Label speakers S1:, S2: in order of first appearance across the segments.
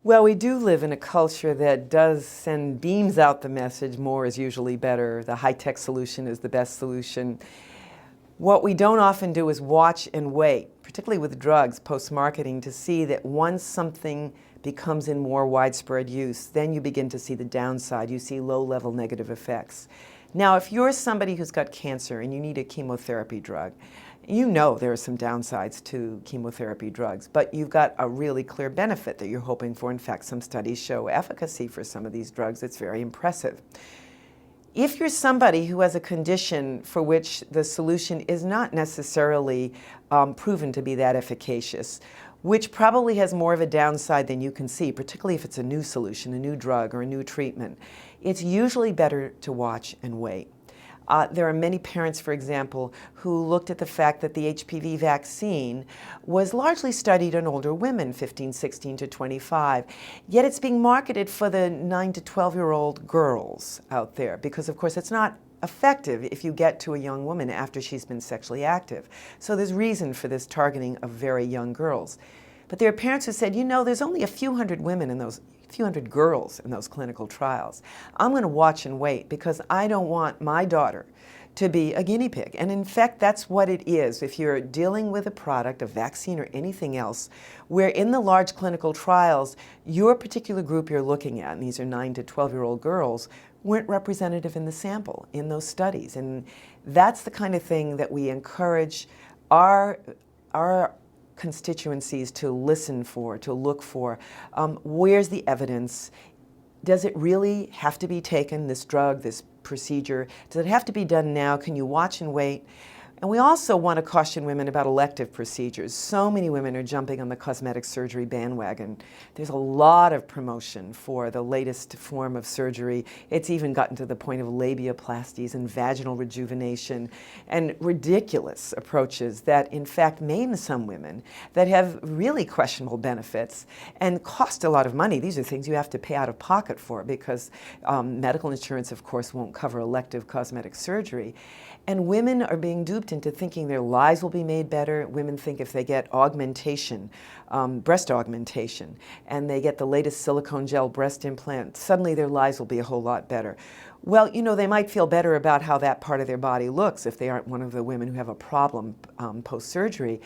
S1: Well, we do live in a culture that does send beams out the message, more is usually better. The high-tech solution is the best solution. What we don't often do is watch and wait, particularly with drugs, post-marketing, to see that once something becomes in more widespread use, then you begin to see the downside. You see low-level negative effects. Now, if you're somebody who's got cancer and you need a chemotherapy drug, you know there are some downsides to chemotherapy drugs, but you've got a really clear benefit that you're hoping for. In fact, some studies show efficacy for some of these drugs. It's very impressive. If you're somebody who has a condition for which the solution is not necessarily proven to be that efficacious, which probably has more of a downside than you can see, particularly if it's a new solution, a new drug, or a new treatment, it's usually better to watch and wait. There are many parents, for example, who looked at the fact that the HPV vaccine was largely studied on older women, 15, 16 to 25, yet it's being marketed for the 9 to 12-year-old girls out there because, of course, it's not effective if you get to a young woman after she's been sexually active. So there's reason for this targeting of very young girls. But there are parents who said, you know, there's only a few hundred women in those few hundred girls in those clinical trials. I'm going to watch and wait because I don't want my daughter to be a guinea pig. And in fact, that's what it is. If you're dealing with a product, a vaccine or anything else, where in the large clinical trials, your particular group you're looking at, and these are 9 to 12-year-old girls, weren't representative in the sample in those studies. And that's the kind of thing that we encourage our constituencies to listen for, to look for. Where's the evidence? Does it really have to be taken, this drug, this procedure? Does it have to be done now? Can you watch and wait? And we also want to caution women about elective procedures. So many women are jumping on the cosmetic surgery bandwagon. There's a lot of promotion for the latest form of surgery. It's even gotten to the point of labiaplasties and vaginal rejuvenation and ridiculous approaches that in fact maim some women that have really questionable benefits and cost a lot of money. These are things you have to pay out of pocket for because medical insurance, of course, won't cover elective cosmetic surgery. And women are being duped into thinking their lives will be made better. Women think if they get augmentation, breast augmentation, and they get the latest silicone gel breast implant, suddenly their lives will be a whole lot better. Well, you know, they might feel better about how that part of their body looks if they aren't one of the women who have a problem post-surgery.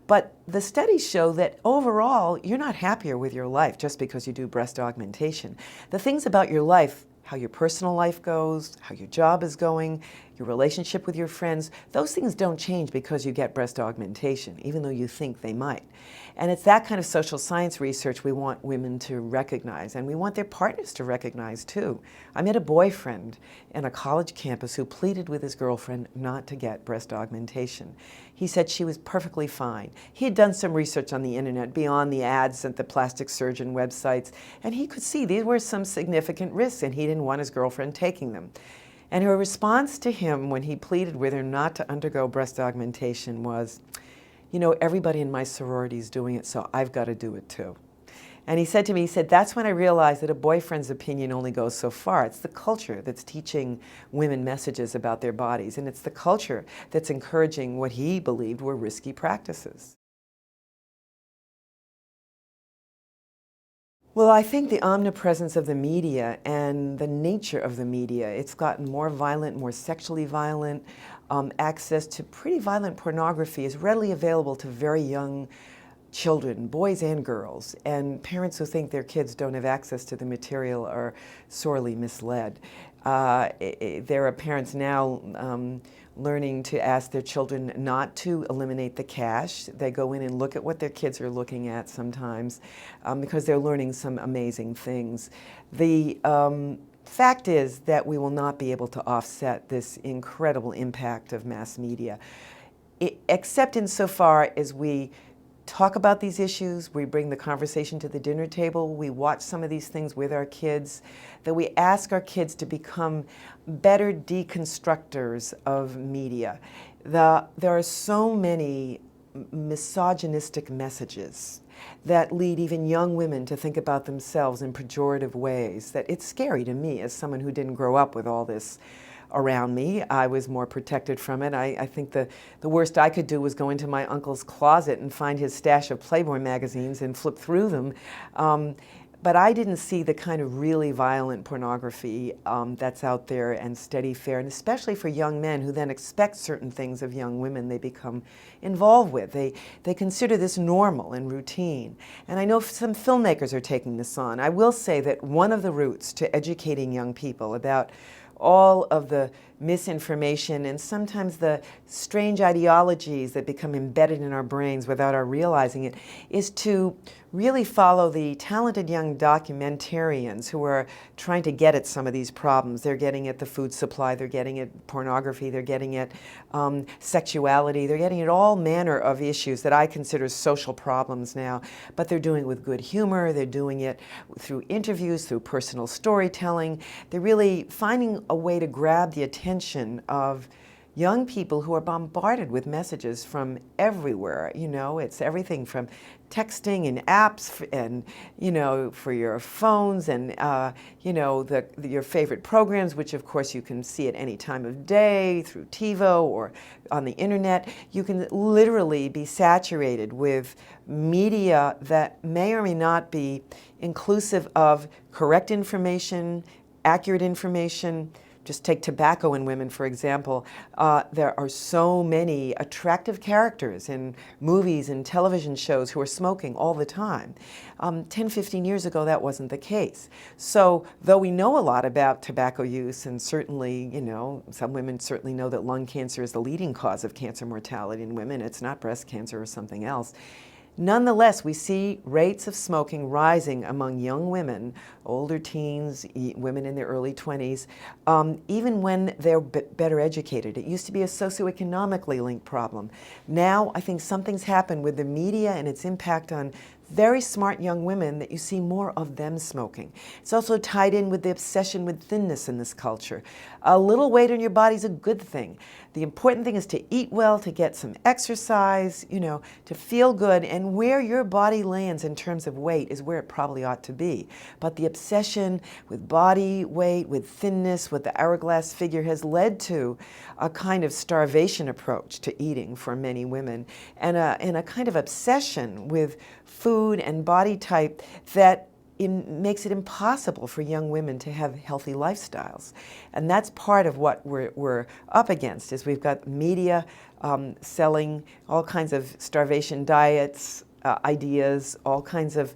S1: But the studies show that overall, you're not happier with your life just because you do breast augmentation. The things about your life, how your personal life goes, how your job is going, your relationship with your friends, those things don't change because you get breast augmentation, even though you think they might. And it's that kind of social science research we want women to recognize, and we want their partners to recognize too. I met a boyfriend in a college campus who pleaded with his girlfriend not to get breast augmentation. He said she was perfectly fine. He had done some research on the internet beyond the ads at the plastic surgeon websites, and he could see there were some significant risks, and he didn't want his girlfriend taking them. And her response to him when he pleaded with her not to undergo breast augmentation was, you know, everybody in my sorority is doing it, so I've got to do it too. And he said to me, he said, that's when I realized that a boyfriend's opinion only goes so far. It's the culture that's teaching women messages about their bodies, and it's the culture that's encouraging what he believed were risky practices. Well, I think the omnipresence of the media and the nature of the media, it's gotten more violent, more sexually violent. Access to pretty violent pornography is readily available to very young children, boys and girls, and parents who think their kids don't have access to the material are sorely misled. There are parents now learning to ask their children not to eliminate the cache. They go in and look at what their kids are looking at sometimes because they're learning some amazing things. The fact is that we will not be able to offset this incredible impact of mass media, except insofar as we talk about these issues, we bring the conversation to the dinner table, we watch some of these things with our kids, that we ask our kids to become better deconstructors of media. There are so many misogynistic messages that lead even young women to think about themselves in pejorative ways that it's scary to me as someone who didn't grow up with all this around me. I was more protected from it. I think the worst I could do was go into my uncle's closet and find his stash of Playboy magazines and flip through them. But I didn't see the kind of really violent pornography that's out there and steady fare, and especially for young men who then expect certain things of young women they become involved with. They consider this normal and routine. And I know some filmmakers are taking this on. I will say that one of the routes to educating young people about all of the misinformation and sometimes the strange ideologies that become embedded in our brains without our realizing it is to really follow the talented young documentarians who are trying to get at some of these problems. They're getting at the food supply, they're getting at pornography, they're getting at sexuality, they're getting at all manner of issues that I consider social problems now, but they're doing it with good humor, they're doing it through interviews, through personal storytelling. They're really finding a way to grab the attention of young people who are bombarded with messages from everywhere. You know, it's everything from texting and apps and, you know, for your phones and, you know, your favorite programs, which of course you can see at any time of day through TiVo or on the internet. You can literally be saturated with media that may or may not be inclusive of correct information, accurate information. Just take tobacco in women, for example. There are so many attractive characters in movies and television shows who are smoking all the time. 10, 15 years ago, that wasn't the case. So though we know a lot about tobacco use, and certainly, you know, some women certainly know that lung cancer is the leading cause of cancer mortality in women. It's not breast cancer or something else. Nonetheless, we see rates of smoking rising among young women, older teens, women in their early 20s, even when they're better educated. It used to be a socioeconomically linked problem. Now, I think something's happened with the media and its impact on very smart young women that you see more of them smoking. It's also tied in with the obsession with thinness in this culture. A little weight on your body is a good thing. The important thing is to eat well, to get some exercise, you know, to feel good, and where your body lands in terms of weight is where it probably ought to be. But the obsession with body weight, with thinness, with the hourglass figure has led to a kind of starvation approach to eating for many women, and a kind of obsession with food and body type that makes it impossible for young women to have healthy lifestyles. And that's part of what we're up against, is we've got media selling all kinds of starvation diets, ideas, all kinds of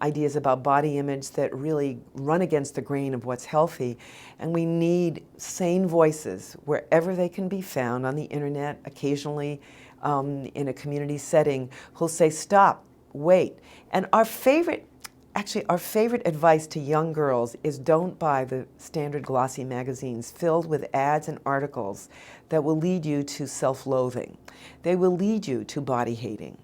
S1: ideas about body image that really run against the grain of what's healthy. And we need sane voices wherever they can be found, on the internet, occasionally in a community setting, who'll say, stop, wait. And our favorite advice to young girls is don't buy the standard glossy magazines filled with ads and articles that will lead you to self-loathing. They will lead you to body hating.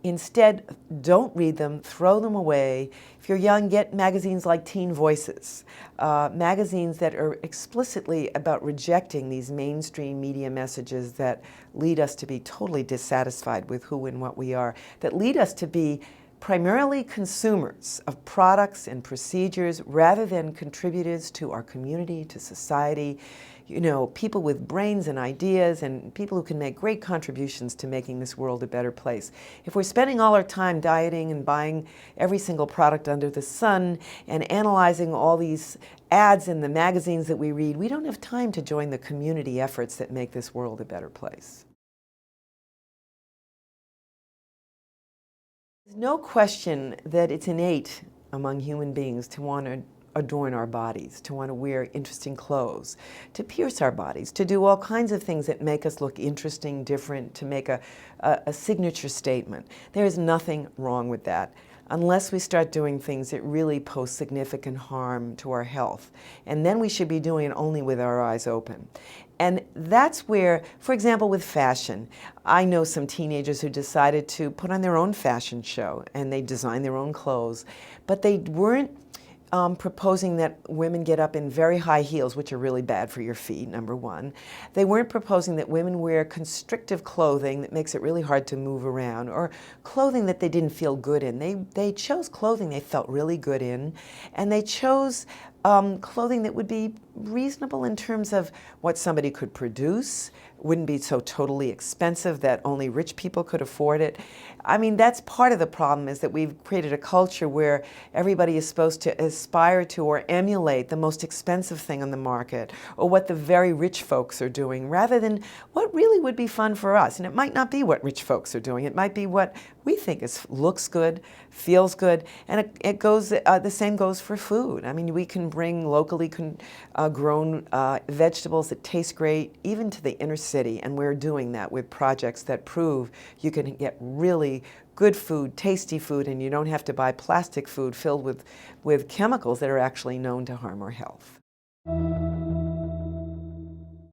S1: Instead, don't read them, throw them away. If you're young, get magazines like Teen Voices, magazines that are explicitly about rejecting these mainstream media messages that lead us to be totally dissatisfied with who and what we are, that lead us to be primarily consumers of products and procedures rather than contributors to our community, to society, you know, people with brains and ideas and people who can make great contributions to making this world a better place. If we're spending all our time dieting and buying every single product under the sun and analyzing all these ads in the magazines that we read, we don't have time to join the community efforts that make this world a better place. There's no question that it's innate among human beings to want to adorn our bodies, to want to wear interesting clothes, to pierce our bodies, to do all kinds of things that make us look interesting, different, to make a signature statement. There is nothing wrong with that, unless we start doing things that really pose significant harm to our health. And then we should be doing it only with our eyes open. And that's where, for example, with fashion, I know some teenagers who decided to put on their own fashion show and they designed their own clothes, but they weren't proposing that women get up in very high heels, which are really bad for your feet, number one. They weren't proposing that women wear constrictive clothing that makes it really hard to move around, or clothing that they didn't feel good in. They chose clothing they felt really good in, and they chose clothing that would be reasonable in terms of what somebody could produce, wouldn't be so totally expensive that only rich people could afford it. I mean, that's part of the problem, is that we've created a culture where everybody is supposed to aspire to or emulate the most expensive thing on the market, or what the very rich folks are doing, rather than what really would be fun for us. And it might not be what rich folks are doing. It might be what we think looks good, feels good, and it goes. The same goes for food. I mean, we can bring locally grown vegetables that taste great, even to the inner city, and we're doing that with projects that prove you can get really good food, tasty food, and you don't have to buy plastic food filled with chemicals that are actually known to harm our health.